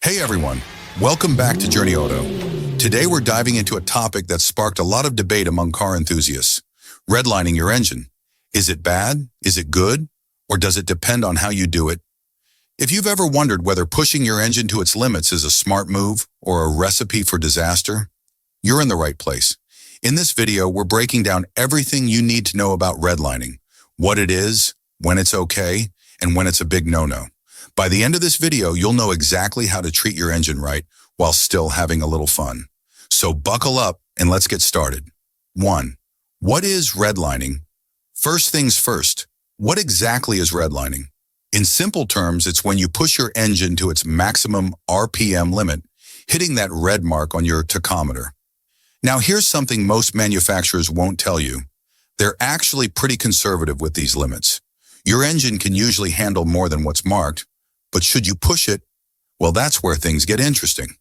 Hey everyone, welcome back to Journey Auto. Today we're diving into a topic that sparked a lot of debate among car enthusiasts. Redlining your engine. Is it bad? Is it good? Or does it depend on how you do it? If you've ever wondered whether pushing your engine to its limits is a smart move or a recipe for disaster, you're in the right place. In this video, we're breaking down everything you need to know about redlining, what it is, when it's okay, and when it's a big no-no. By the end of this video, you'll know exactly how to treat your engine right while still having a little fun. So buckle up and let's get started. 1. What is redlining? First things first, what exactly is redlining? In simple terms, it's when you push your engine to its maximum RPM limit, hitting that red mark on your tachometer. Now here's something most manufacturers won't tell you. They're actually pretty conservative with these limits. Your engine can usually handle more than what's marked, but should you push it, well, that's where things get interesting.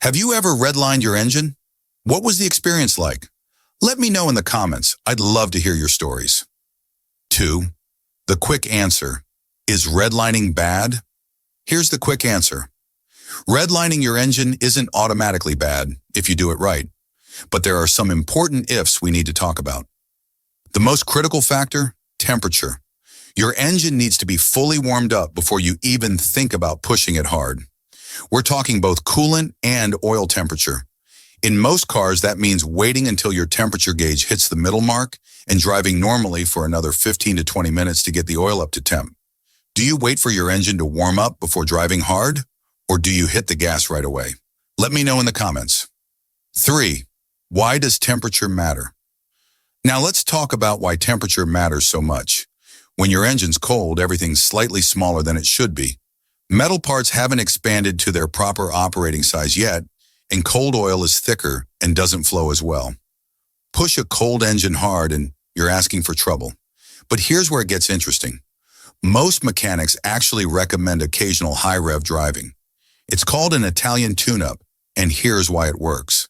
Have you ever redlined your engine? What was the experience like? Let me know in the comments. I'd love to hear your stories. 2. The quick answer. Is redlining bad? Here's the quick answer. Redlining your engine isn't automatically bad if you do it right, but there are some important ifs we need to talk about. The most critical factor, temperature. Your engine needs to be fully warmed up before you even think about pushing it hard. We're talking both coolant and oil temperature. In most cars, that means waiting until your temperature gauge hits the middle mark and driving normally for another 15 to 20 minutes to get the oil up to temp. Do you wait for your engine to warm up before driving hard, or do you hit the gas right away? Let me know in the comments. 3. Why does temperature matter? Now let's talk about why temperature matters so much. When your engine's cold, everything's slightly smaller than it should be. Metal parts haven't expanded to their proper operating size yet, and cold oil is thicker and doesn't flow as well. Push a cold engine hard and you're asking for trouble. But here's where it gets interesting. Most mechanics actually recommend occasional high-rev driving. It's called an Italian tune-up, and here's why it works.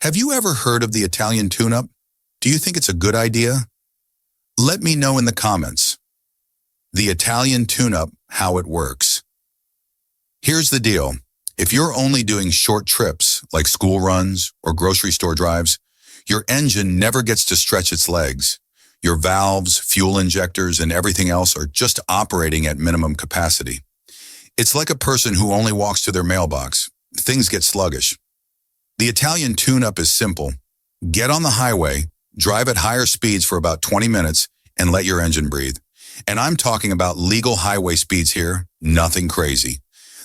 Have you ever heard of the Italian tune-up? Do you think it's a good idea? Let me know in the comments. The Italian tune-up, how it works. Here's the deal. If you're only doing short trips, like school runs or grocery store drives, your engine never gets to stretch its legs. Your valves, fuel injectors, and everything else are just operating at minimum capacity. It's like a person who only walks to their mailbox. Things get sluggish. The Italian tune-up is simple. Get on the highway, drive at higher speeds for about 20 minutes, and let your engine breathe. And I'm talking about legal highway speeds here, nothing crazy.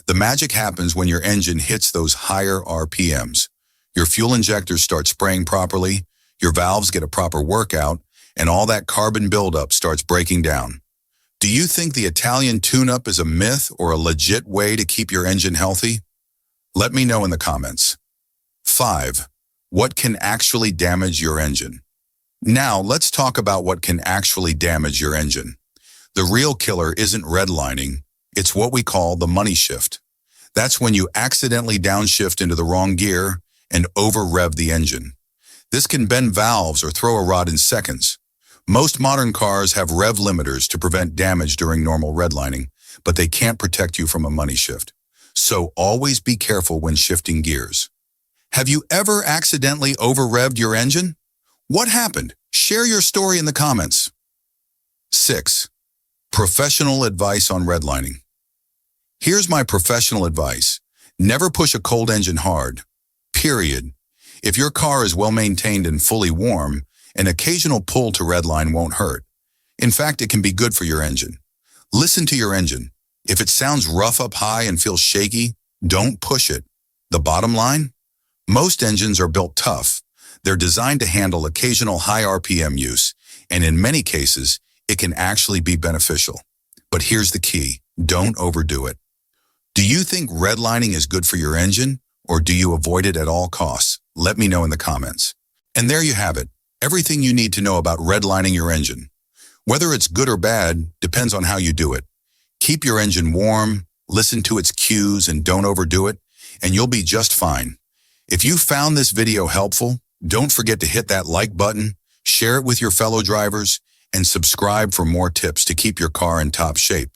The magic happens when your engine hits those higher RPMs. Your fuel injectors start spraying properly, your valves get a proper workout, and all that carbon buildup starts breaking down. Do you think the Italian tune-up is a myth or a legit way to keep your engine healthy? Let me know in the comments. 5. What can actually damage your engine? Now, let's talk about what can actually damage your engine. The real killer isn't redlining, it's what we call the money shift. That's when you accidentally downshift into the wrong gear and over-rev the engine. This can bend valves or throw a rod in seconds. Most modern cars have rev limiters to prevent damage during normal redlining, but they can't protect you from a money shift. So always be careful when shifting gears. Have you ever accidentally over-revved your engine? What happened? Share your story in the comments. 6. Professional advice on redlining. Here's my professional advice. Never push a cold engine hard. Period. If your car is well maintained and fully warm, an occasional pull to redline won't hurt. In fact, it can be good for your engine. Listen to your engine. If it sounds rough up high and feels shaky, don't push it. The bottom line? Most engines are built tough. They're designed to handle occasional high RPM use, and in many cases, it can actually be beneficial. But here's the key. Don't overdo it. Do you think redlining is good for your engine, or do you avoid it at all costs? Let me know in the comments. And there you have it. Everything you need to know about redlining your engine. Whether it's good or bad depends on how you do it. Keep your engine warm, listen to its cues, and don't overdo it, and you'll be just fine. If you found this video helpful, don't forget to hit that like button, share it with your fellow drivers, and subscribe for more tips to keep your car in top shape.